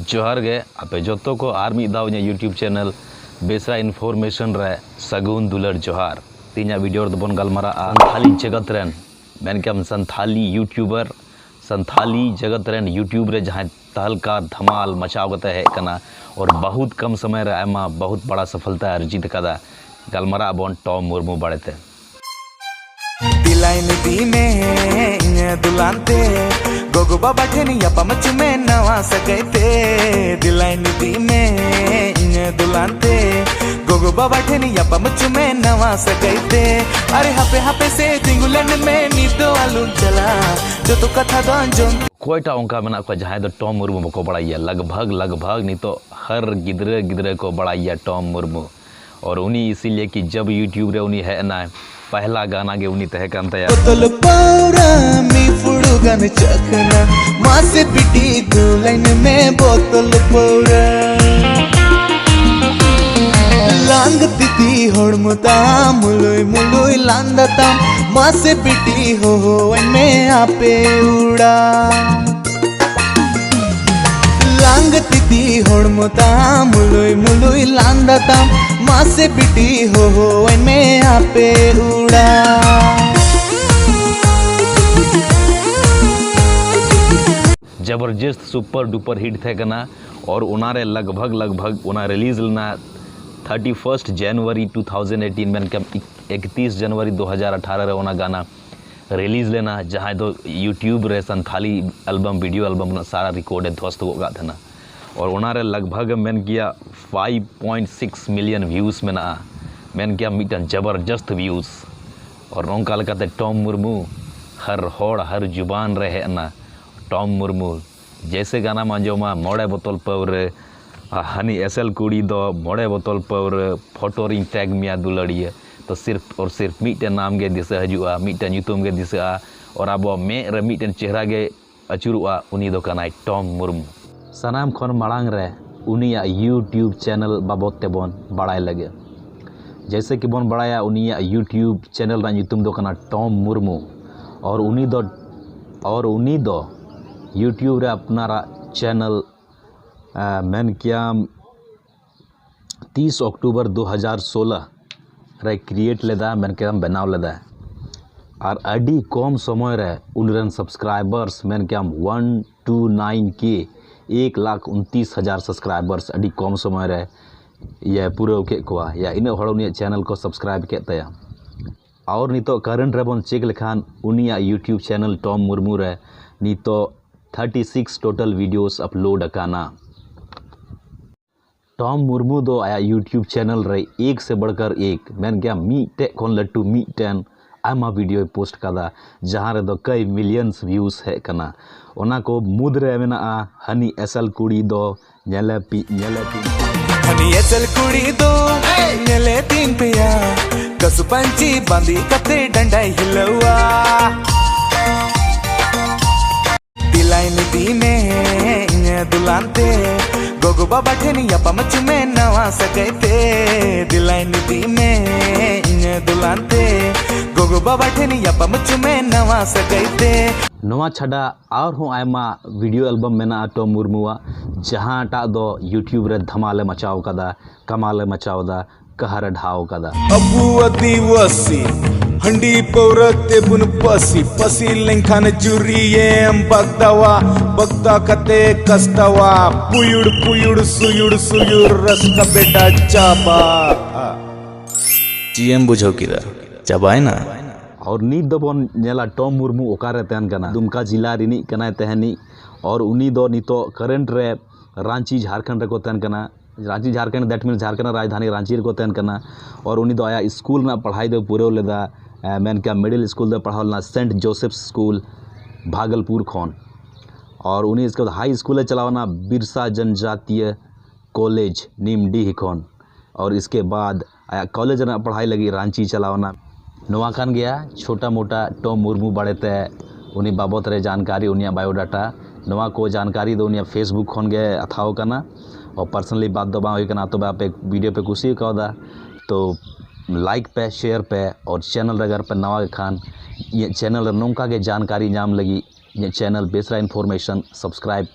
जोहार गे आपे जोतो को आर मी दाव यूट्यूब चैनल बेसरा इनफॉर्मेशन रे सगुन दुलर जोहार तीन वीडियो दबन गलमारा संथाली जगत रेन मैंने क्या संथाली यूट्यूबर संथाली जगत रेन यूट्यूब रे जहाँ तहलका धमाल मचाव कते है कना और बहुत कम समय रे आयमा बहुत बड़ा सफलता अर्जित कदा गलमारा बन टॉम मुर्मू बड़ेते दिलाइन दी में दुलानते गोगो बाबा ठेनी अपमच में नवा सकते दिलाइन दी में दुलानते गोगो बाबा ठेनी अपमच में नवा सकते अरे हापे हापे से तिंगुलन में नीतो आलून चला जो तो कथा दोन जोन कोईटा उनका मेना को जहाँ तो टॉम मुर्मू बको बड़ाइया लगभग नहीं तो हर गिदरे को बड़ाइया टॉम मुर्मू और उन्हीं इसीलिए कि जब यूट्यूब रे उन्हीं है ना पहला गाना गे उन्हीं तह कंता या बोतल पाउरा मी फुड़ू गन चखना माँ से पिटी दुलाइन में बोतल पाउरा लांग तिती होड़मुता मुलुई लांदता माँ से पिटी हो में आपे उड़ा लांग तिती होड़मुता मुलुई लांदता माँ से पिटी हो में आपे उड़ा जबरदस्त सुपर डुपर हिट थे कना और उनारे लगभग उना रिलीज लेना 31 जनवरी 2018 में 31 जनवरी 2018 रे उना गाना रिलीज लेना जहाँ तो यूट्यूब रे संथाली एल्बम वीडियो एल्बम सारा रिकॉर्ड ध्वस्त हो गया था ना और उनारे लगभग मैंने किया 5.6 मिलियन व्यूज़ में ना मैंने किया मिटन जबरदस्त व्यूज़ और नौका लगाते टॉम मुर्मू हर होड़ हर जुबान रहे ना टॉम मुर्मू जैसे गाना मांजोमा मोड़े बोतल पवर हनी एसएल कुड़ी दो मोड़े बोतल पवर फोटो रिंग टैग मिया दुलड़िए तो सिर्फ मिटन नाम के दिशा हजुआ मिटन यूट्यूब के दिशा और अब मे रे मिटन चेहरा के अचुरुआ उनी दो कनाई टॉम मुर्मू सनाम खन मांग रे उनिया यूट्यूब चैनल बाबत तेबन बड़ाई लगे जैसे कि बन बड़ाया उनिया यूट्यूब चैनल रा यूट्यूब दो कना टॉम मुर्मू और उनी दो यूट्यूब रे अपनारा चैनल मैंने क्या 30 अक्टूबर 2016 रे क्रिएट लेदा मैंने क्या बनाव लेदा और अडी कम समय रे उनरन सब्सक्राइबर्स मैंने क्या 129 के 1,29,000 सब्सक्राइबर्स अडी कम समय रे ये पूरा के कोआ या इन हड़ उनिया चैनल को सब्सक्राइब के तया और नितो करंट रे बन चेक लेखान उनिया यूट्यूब चैनल टॉम मुर्मू रे नितो 36 टोटल वीडियोस अपलोड अकाना टॉम मुर्मू दो आया यूट्यूब चैनल रे एक से बढ़कर एक मैंने क्या मीटे कौन लट्टू मीटेन आमा वीडियो पोस्ट कदा जहाँ रे दो कई मिलियंस व्यूज है कना ओना को मुद रे मेना हनी एसएल कुड़ी दो नेले हनी एसएल कुड़ी दो नेले तीन पिया कसु पंची बांधी कते डंडाई हिलवा दिलाइन दी में दुलानते गोगो बाबा ठेनी अपमच में नवा सकते दिलाइन दी में दुलानते गोगो बाबा ठेनी अपमच में नवा सकते नवा छड़ा और हूँ आयमा वीडियो एल्बम मेना टॉम मुर्मुआ जहाँ टा दो यूट्यूब रे धमाले मचाव कदा कमाले मचाव दा कहर ढाव कदा अबू आदिवासी हंडी पौरते बुन पसी लेंखान जुरियेम बगदा कते कस्तवा पुयुड़ सुयुड़ रस का बेटा चाबा जीएम बुझो किदा चाबाय ना और नीत दबन नेला टॉम मुर्मू ओकारे तहन कना दुमका जिला रिनी कना तहनी और उनी दो नितो करंट रे रांची झारखंड रे को तहन कना रांची झारखंड दैट मीन झारखंड राजधानी रांची रे को तहन कना और उनी दो आया स्कूल ना पढ़ाई दो पूरे लेदा मैंने क्या मिडिल स्कूल दे पढ़ावलना सेंट जोसेफ स्कूल भागलपुर खन और उन्हीं इसके बाद हाई स्कूल चलावना बिरसा जनजातीय कॉलेज नीमडी खन और इसके बाद कॉलेज ना पढ़ाई लगी रांची चलावना नवा खान गया छोटा मोटा टॉम मुर्मू बड़ेते उन्हीं बाबत रे जानकारी उनिया बायोडाटा नवा को जानकारी दो उनिया फेसबुक खन गए अथाओ कना और पर्सनली बात दो बाई कना तो आप वीडियो पे कुछ कदा तो लाइक पे शेयर पे और चैनल अगर पे नवा खान ये चैनल नौका के जानकारी नाम लगी ये चैनल बेसरा इन्फॉर्मेशन सब्सक्राइब